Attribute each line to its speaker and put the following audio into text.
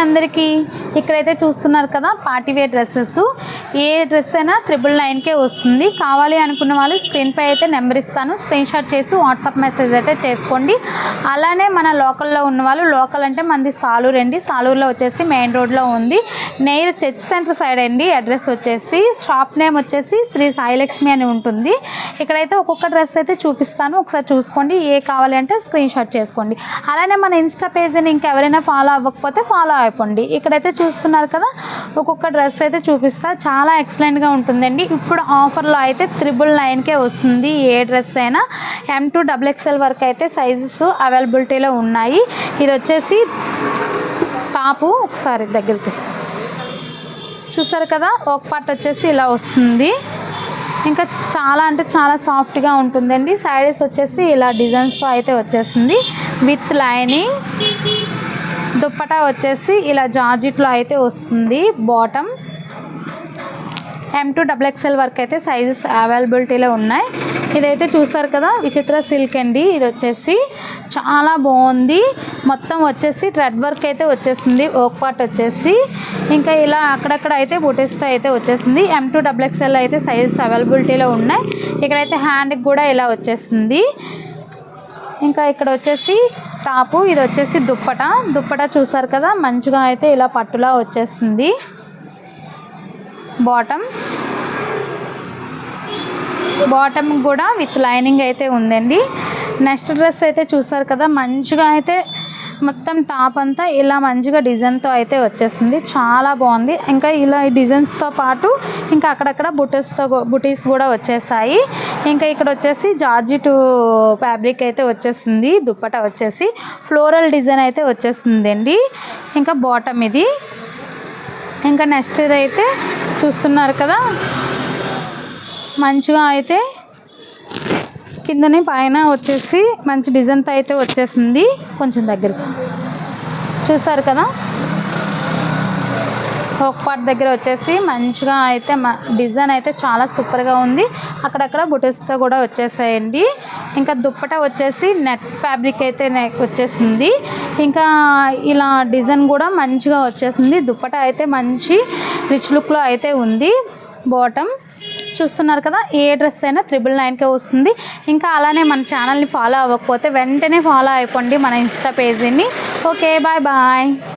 Speaker 1: అందరికీ ఇక్కడైతే చూస్తున్నారు కదా పార్టీ వేర్ డ్రెస్సెస్. ఏ డ్రెస్ అయినా 999కే వస్తుంది. కావాలి అనుకున్న వాళ్ళు స్క్రీన్పై అయితే నెంబర్ ఇస్తాను, స్క్రీన్ షాట్ చేసి వాట్సాప్ మెసేజ్ అయితే చేసుకోండి. అలానే మన లోకల్లో ఉన్న వాళ్ళు, లోకల్ అంటే మనది సాలూరు అండి. సాలూరులో వచ్చేసి మెయిన్ రోడ్లో ఉంది, నెయిర్ చర్చ్ సెంటర్ సైడ్ అండి. అడ్రస్ వచ్చేసి, షాప్ నేమ్ వచ్చేసి శ్రీ సాయిలక్ష్మి అని ఉంటుంది. ఇక్కడైతే ఒక్కొక్క డ్రెస్ అయితే చూపిస్తాను, ఒకసారి చూసుకోండి. ఏ కావాలి అంటే స్క్రీన్ షాట్ చేసుకోండి. అలానే మన ఇన్స్టా పేజ్ని ఇంకెవరైనా ఫాలో అవ్వకపోతే ఫాలో అయిపోండి. ఇక్కడైతే చూస్తున్నారు కదా ఒక్కొక్క డ్రెస్ అయితే చూపిస్తా, చాలా ఎక్సలెంట్గా ఉంటుందండి. ఇప్పుడు ఆఫర్లో అయితే 999కే వస్తుంది. ఏ డ్రెస్ అయినా M2XXL వరకు అయితే సైజెస్ అవైలబిలిటీలో ఉన్నాయి. ఇది వచ్చేసి టాపు, ఒకసారి దగ్గరికి చూసారు కదా, ఒక పార్ట్ వచ్చేసి ఇలా వస్తుంది. ఇంకా చాలా అంటే చాలా సాఫ్ట్గా ఉంటుందండి. సైడ్స్ వచ్చేసి ఇలా డిజైన్స్తో అయితే వచ్చేసింది విత్ లైనింగ్. దుప్పటా వచ్చేసి ఇలా జార్జిట్లో అయితే వస్తుంది. బాటమ్ M2XXL వరకు అయితే సైజెస్ అవైలబిలిటీలో ఉన్నాయి. ఇదైతే చూసారు కదా విచిత్ర సిల్క్ అండి. ఇది వచ్చేసి చాలా బాగుంది. మొత్తం వచ్చేసి థ్రెడ్ వర్క్ అయితే వచ్చేసింది. ఒక పార్ట్ వచ్చేసి ఇంకా ఇలా అక్కడక్కడ అయితే బుటీస్తో అయితే వచ్చేసింది. M2XXL అయితే సైజెస్ అవైలబిలిటీలో ఉన్నాయి. ఇక్కడైతే హ్యాండ్కి కూడా ఇలా వచ్చేసింది. ఇంకా ఇక్కడ వచ్చేసి టాపు, ఇది వచ్చేసి దుప్పటా చూసారు కదా, మంచిగా అయితే ఇలా పట్టులా వచ్చేస్తుంది. బాటమ్ కూడా విత్ లైనింగ్ అయితే ఉందండి. నెక్స్ట్ డ్రెస్ అయితే చూసారు కదా, మంచిగా అయితే మొత్తం టాప్ అంతా ఇలా మంచిగా డిజైన్తో అయితే వచ్చేసింది. చాలా బాగుంది. ఇంకా ఇలా ఈ డిజైన్స్తో పాటు ఇంకా అక్కడక్కడ బుటీస్ కూడా వచ్చేసాయి. ఇంకా ఇక్కడ వచ్చేసి జార్జిట్ ఫ్యాబ్రిక్ అయితే వచ్చేసింది. దుప్పటా వచ్చేసి ఫ్లోరల్ డిజైన్ అయితే వచ్చేసింది అండి. ఇంకా బాటమ్ ఇది. ఇంకా నెక్స్ట్ ఇదైతే చూస్తున్నారు కదా, మంచిగా అయితే కిందని పైన వచ్చేసి మంచి డిజైన్తో అయితే వచ్చేసింది. కొంచెం దగ్గరికి చూసారు కదా, ఒక పార్ట్ దగ్గర వచ్చేసి మంచిగా అయితే డిజైన్ అయితే చాలా సూపర్గా ఉంది. అక్కడక్కడ బుటీస్తో కూడా వచ్చేసాయండి. ఇంకా దుప్పటా వచ్చేసి నెట్ ఫ్యాబ్రిక్ అయితే వచ్చేసింది. ఇంకా ఇలా డిజైన్ కూడా మంచిగా వచ్చేసింది. దుప్పటా అయితే మంచి రిచ్ లుక్లో అయితే ఉంది. బాటమ్ చూస్తున్నారు కదా, ఏ డ్రెస్ అయినా 999కే వస్తుంది. ఇంకా అలానే మన ఛానల్ని ఫాలో అవ్వకపోతే వెంటనే ఫాలో అయిపోండి మన ఇన్స్టా పేజీని. Okay, bye bye.